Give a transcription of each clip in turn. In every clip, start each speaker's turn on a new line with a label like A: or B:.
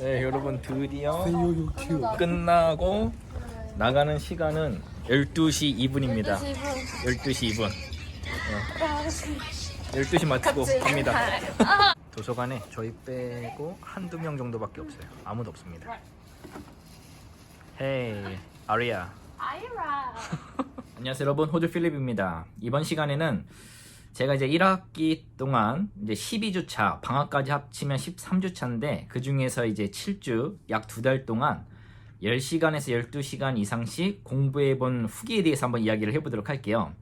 A: 네, 여러분 드디어
B: 유튜브
A: 끝나고 나가는 시간은 12시 2분입니다. 12시 2분. 12시 맞추고 갑니다. 도서관에 저희 빼고 한두 명 정도밖에 없어요. 아무도 없습니다. 헤이, 아리아. 안녕하세요, 여러분. 호주 필립입니다. 이번 시간에는 제가 이제 1학기 동안 이제 12주차, 방학까지 합치면 13주차인데 그 중에서 이제 7주, 약 2달 동안 10시간에서 12시간 이상씩 공부해본 후기에 대해서 한번 이야기를 해보도록 할게요.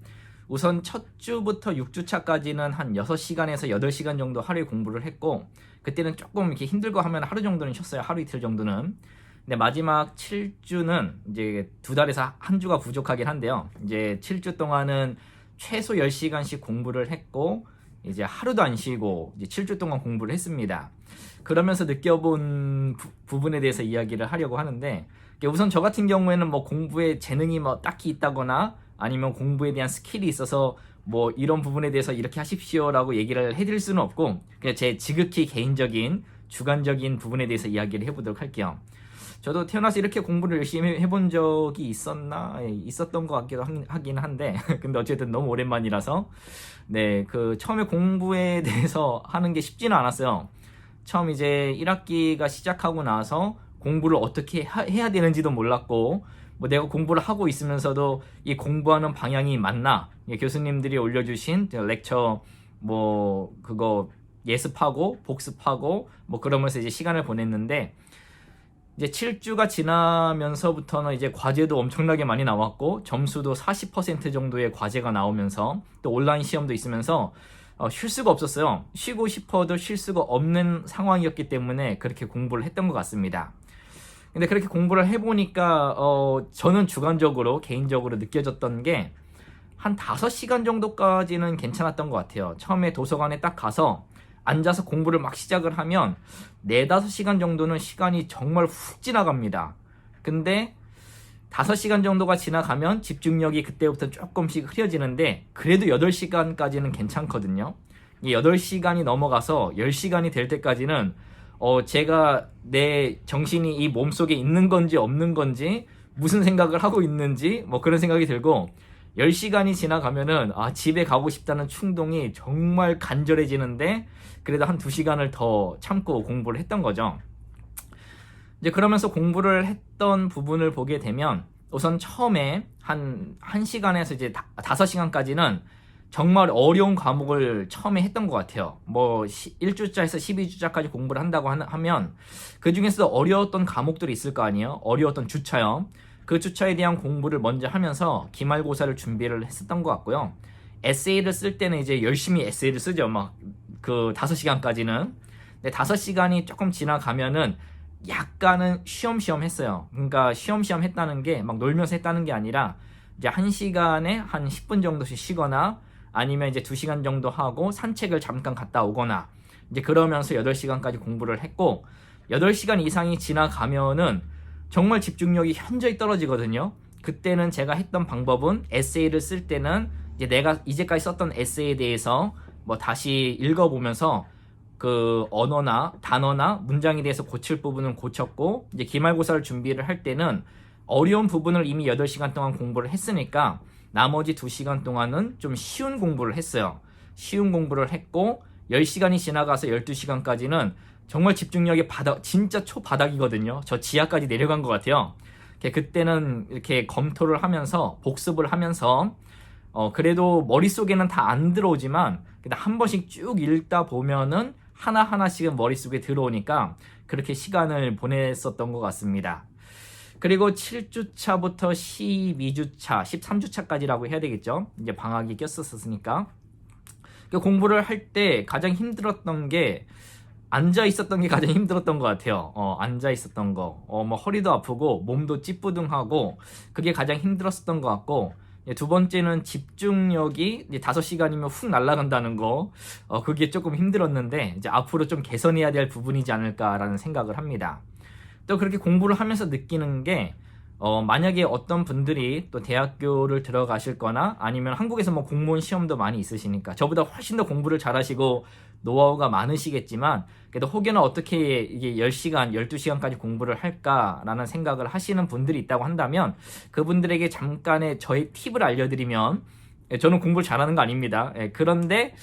A: 우선 첫 주부터 6주차까지는 한 6시간에서 8시간 정도 하루에 공부를 했고, 그때는 조금 이렇게 힘들고 하면 하루 정도는 쉬었어요. 하루 이틀 정도는. 근데 마지막 7주는 이제 2달에서 한 주가 부족하긴 한데요. 이제 7주 동안은 최소 10시간씩 공부를 했고, 이제 하루도 안 쉬고 이제 7주 동안 공부를 했습니다. 그러면서 느껴본 부분에 대해서 이야기를 하려고 하는데, 우선 저 같은 경우에는 뭐 공부에 재능이 뭐 딱히 있다거나 아니면 공부에 대한 스킬이 있어서 뭐 이런 부분에 대해서 이렇게 하십시오라고 얘기를 해드릴 수는 없고, 그냥 제 지극히 개인적인 주관적인 부분에 대해서 이야기를 해보도록 할게요. 저도 태어나서 이렇게 공부를 열심히 해본 적이 있었나? 있었던 것 같기도 하긴 한데 근데 어쨌든 너무 오랜만이라서 네, 그 처음에 공부에 대해서 하는 게 쉽지는 않았어요. 처음 이제 1학기가 시작하고 나서 공부를 어떻게 해야 되는지도 몰랐고, 뭐 내가 공부를 하고 있으면서도 이 공부하는 방향이 맞나? 교수님들이 올려주신 렉처 뭐 그거 예습하고 복습하고 뭐 그러면서 이제 시간을 보냈는데, 이제 7주가 지나면서부터는 이제 과제도 엄청나게 많이 나왔고 점수도 40% 정도의 과제가 나오면서 또 온라인 시험도 있으면서 쉴 수가 없었어요. 쉬고 싶어도 쉴 수가 없는 상황이었기 때문에 그렇게 공부를 했던 것 같습니다. 근데 그렇게 공부를 해보니까 저는 주관적으로 개인적으로 느껴졌던 게 한 5시간 정도까지는 괜찮았던 것 같아요. 처음에 도서관에 딱 가서 앉아서 공부를 막 시작을 하면 4-5시간 정도는 시간이 정말 훅 지나갑니다. 근데 5시간 정도가 지나가면 집중력이 그때부터 조금씩 흐려지는데 그래도 8시간까지는 괜찮거든요. 이 8시간이 넘어가서 10시간이 될 때까지는 제가 내 정신이 이 몸속에 있는 건지 없는 건지 무슨 생각을 하고 있는지 뭐 그런 생각이 들고, 10시간이 지나가면은 집에 가고 싶다는 충동이 정말 간절해지는데 그래도 한 2시간을 더 참고 공부를 했던 거죠. 이제 그러면서 공부를 했던 부분을 보게 되면 우선 처음에 한 1시간에서 이제 5시간까지는 정말 어려운 과목을 처음에 했던 것 같아요. 뭐 1주차에서 12주차까지 공부를 한다고 하면 그 중에서 어려웠던 과목들이 있을 거 아니에요. 어려웠던 주차요. 그 주차에 대한 공부를 먼저 하면서 기말고사를 준비를 했었던 것 같고요. 에세이를 쓸 때는 이제 열심히 에세이를 쓰죠. 막 그 5시간까지는. 근데 5시간이 조금 지나가면은 약간은 쉬엄쉬엄 했어요. 그러니까 쉬엄쉬엄 했다는 게 막 놀면서 했다는 게 아니라 이제 1시간에 한 10분 정도씩 쉬거나 아니면 이제 2시간 정도 하고 산책을 잠깐 갔다 오거나 이제 그러면서 8시간까지 공부를 했고, 8시간 이상이 지나가면은 정말 집중력이 현저히 떨어지거든요. 그때는 제가 했던 방법은 에세이를 쓸 때는 이제 내가 이제까지 썼던 에세이에 대해서 뭐 다시 읽어보면서 그 언어나 단어나 문장에 대해서 고칠 부분은 고쳤고, 이제 기말고사를 준비를 할 때는 어려운 부분을 이미 8시간 동안 공부를 했으니까 나머지 2시간 동안은 좀 쉬운 공부를 했어요. 쉬운 공부를 했고 10시간이 지나가서 12시간까지는 정말 집중력의 바닥, 진짜 초바닥이거든요. 저 지하까지 내려간 것 같아요. 그때는 이렇게 검토를 하면서 복습을 하면서 그래도 머릿속에는 다 안 들어오지만 그냥 한 번씩 쭉 읽다 보면은 하나하나씩은 머릿속에 들어오니까 그렇게 시간을 보냈었던 것 같습니다. 그리고 7주차부터 12주차, 13주차까지라고 해야 되겠죠. 이제 방학이 꼈었으니까. 공부를 할 때 가장 힘들었던 게 앉아 있었던 게 가장 힘들었던 것 같아요. 앉아 있었던 거. 뭐 허리도 아프고 몸도 찌뿌둥하고 그게 가장 힘들었었던 것 같고, 두 번째는 집중력이 이제 5시간이면 훅 날아간다는 거. 그게 조금 힘들었는데 이제 앞으로 좀 개선해야 될 부분이지 않을까라는 생각을 합니다. 또 그렇게 공부를 하면서 느끼는 게 만약에 어떤 분들이 또 대학교를 들어가실 거나 아니면 한국에서 뭐 공무원 시험도 많이 있으시니까 저보다 훨씬 더 공부를 잘하시고 노하우가 많으시겠지만 그래도 혹여나 어떻게 이게 10시간, 12시간까지 공부를 할까라는 생각을 하시는 분들이 있다고 한다면 그분들에게 잠깐의 저의 팁을 알려드리면 저는 공부를 잘하는 거 아닙니다. 그런데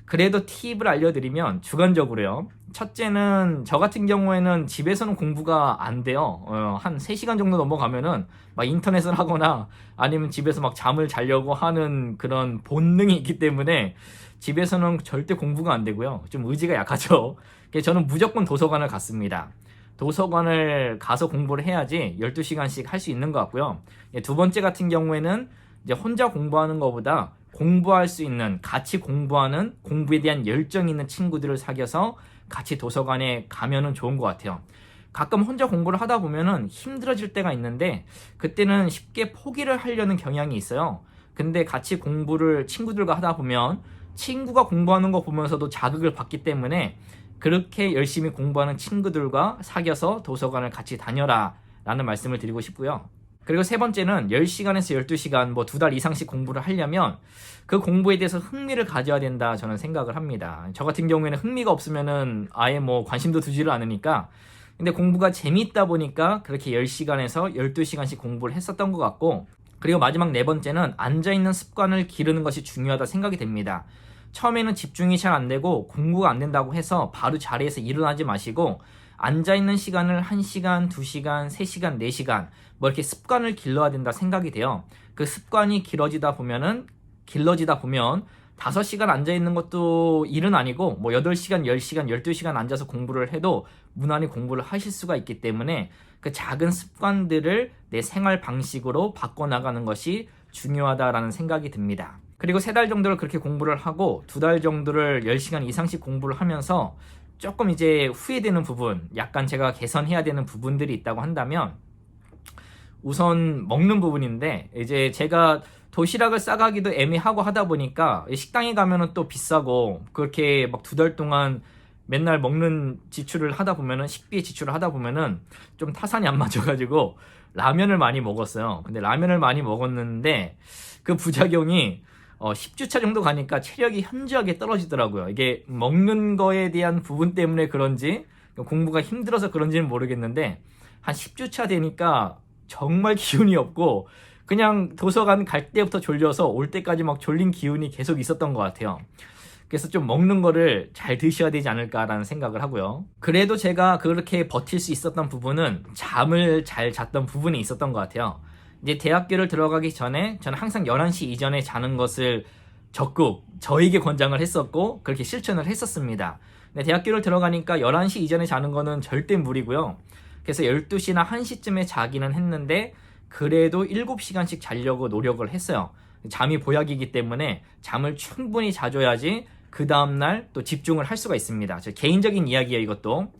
A: 그래도 팁을 알려드리면 주관적으로요. 첫째는 저 같은 경우에는 집에서는 공부가 안 돼요. 한 3시간 정도 넘어가면은 막 인터넷을 하거나 아니면 집에서 막 잠을 자려고 하는 그런 본능이 있기 때문에 집에서는 절대 공부가 안 되고요. 좀 의지가 약하죠. 그래서 저는 무조건 도서관을 갔습니다. 도서관을 가서 공부를 해야지 12시간씩 할 수 있는 것 같고요. 두 번째 같은 경우에는 이제 혼자 공부하는 것보다 공부할 수 있는, 같이 공부하는, 공부에 대한 열정이 있는 친구들을 사귀어서 같이 도서관에 가면은 좋은 것 같아요. 가끔 혼자 공부를 하다 보면은 힘들어질 때가 있는데 그때는 쉽게 포기를 하려는 경향이 있어요. 근데 같이 공부를 친구들과 하다 보면 친구가 공부하는 거 보면서도 자극을 받기 때문에 그렇게 열심히 공부하는 친구들과 사귀어서 도서관을 같이 다녀라 라는 말씀을 드리고 싶고요. 그리고 세 번째는 10시간에서 12시간 뭐 2달 이상씩 공부를 하려면 그 공부에 대해서 흥미를 가져야 된다 저는 생각을 합니다. 저 같은 경우에는 흥미가 없으면은 아예 뭐 관심도 두지를 않으니까 근데 공부가 재미있다 보니까 그렇게 10시간에서 12시간씩 공부를 했었던 것 같고 그리고 마지막 네 번째는 앉아있는 습관을 기르는 것이 중요하다 생각이 됩니다. 처음에는 집중이 잘 안 되고 공부가 안 된다고 해서 바로 자리에서 일어나지 마시고 앉아있는 시간을 1시간, 2시간, 3시간, 4시간 뭐 이렇게 습관을 길러야 된다 생각이 돼요. 그 습관이 길러지다 보면 5시간 앉아있는 것도 일은 아니고 뭐 8시간, 10시간, 12시간 앉아서 공부를 해도 무난히 공부를 하실 수가 있기 때문에 그 작은 습관들을 내 생활 방식으로 바꿔나가는 것이 중요하다라는 생각이 듭니다. 그리고 3달 정도를 그렇게 공부를 하고 2달 정도를 10시간 이상씩 공부를 하면서 조금 이제 후회되는 부분, 약간 제가 개선해야 되는 부분들이 있다고 한다면 우선 먹는 부분인데 이제 제가 도시락을 싸가기도 애매하고 하다 보니까 식당에 가면은 또 비싸고 그렇게 막 2달 동안 맨날 먹는 지출을 하다 보면은 식비 지출을 하다 보면은 좀 타산이 안 맞아가지고 라면을 많이 먹었어요. 근데 라면을 많이 먹었는데 그 부작용이 10주차 정도 가니까 체력이 현저하게 떨어지더라고요. 이게 먹는 거에 대한 부분 때문에 그런지 공부가 힘들어서 그런지는 모르겠는데 한 10주차 되니까 정말 기운이 없고 그냥 도서관 갈 때부터 졸려서 올 때까지 막 졸린 기운이 계속 있었던 것 같아요. 그래서 좀 먹는 거를 잘 드셔야 되지 않을까라는 생각을 하고요. 그래도 제가 그렇게 버틸 수 있었던 부분은 잠을 잘 잤던 부분이 있었던 것 같아요. 이제 대학교를 들어가기 전에 저는 항상 11시 이전에 자는 것을 적극 저에게 권장을 했었고 그렇게 실천을 했었습니다. 근데 대학교를 들어가니까 11시 이전에 자는 거는 절대 무리고요. 그래서 12시나 1시쯤에 자기는 했는데 그래도 7시간씩 자려고 노력을 했어요. 잠이 보약이기 때문에 잠을 충분히 자줘야지 그 다음날 또 집중을 할 수가 있습니다. 저 개인적인 이야기예요, 이것도.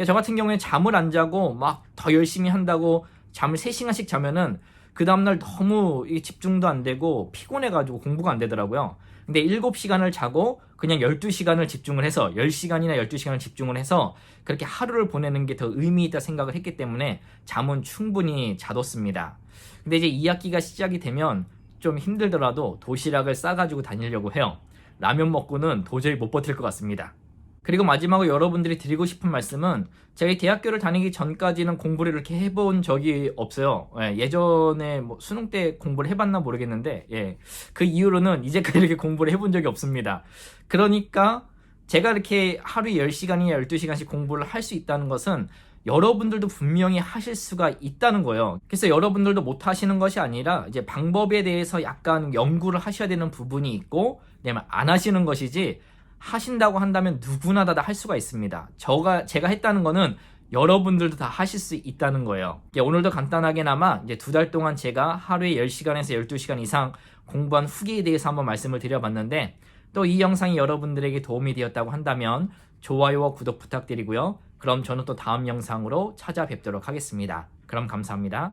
A: 저 같은 경우에 잠을 안 자고 막 더 열심히 한다고 잠을 3시간씩 자면은 그 다음날 너무 집중도 안 되고 피곤해가지고 공부가 안 되더라고요. 근데 7시간을 자고 그냥 12시간을 집중을 해서 10시간이나 12시간을 집중을 해서 그렇게 하루를 보내는 게 더 의미 있다 생각을 했기 때문에 잠은 충분히 자뒀습니다. 근데 이제 2학기가 시작이 되면 좀 힘들더라도 도시락을 싸가지고 다니려고 해요. 라면 먹고는 도저히 못 버틸 것 같습니다. 그리고 마지막으로 여러분들이 드리고 싶은 말씀은 제가 대학교를 다니기 전까지는 공부를 이렇게 해본 적이 없어요. 예전에 뭐 수능 때 공부를 해봤나 모르겠는데 그 이후로는 이제까지 이렇게 공부를 해본 적이 없습니다. 그러니까 제가 이렇게 하루에 10시간이나 12시간씩 공부를 할 수 있다는 것은 여러분들도 분명히 하실 수가 있다는 거예요. 그래서 여러분들도 못 하시는 것이 아니라 이제 방법에 대해서 약간 연구를 하셔야 되는 부분이 있고 그다음에 안 하시는 것이지 하신다고 한다면 누구나 다 할 수가 있습니다. 제가 했다는 거는 여러분들도 다 하실 수 있다는 거예요. 오늘도 간단하게나마 이제 2달 동안 제가 하루에 10시간에서 12시간 이상 공부한 후기에 대해서 한번 말씀을 드려봤는데 또 이 영상이 여러분들에게 도움이 되었다고 한다면 좋아요와 구독 부탁드리고요. 그럼 저는 또 다음 영상으로 찾아뵙도록 하겠습니다. 그럼 감사합니다.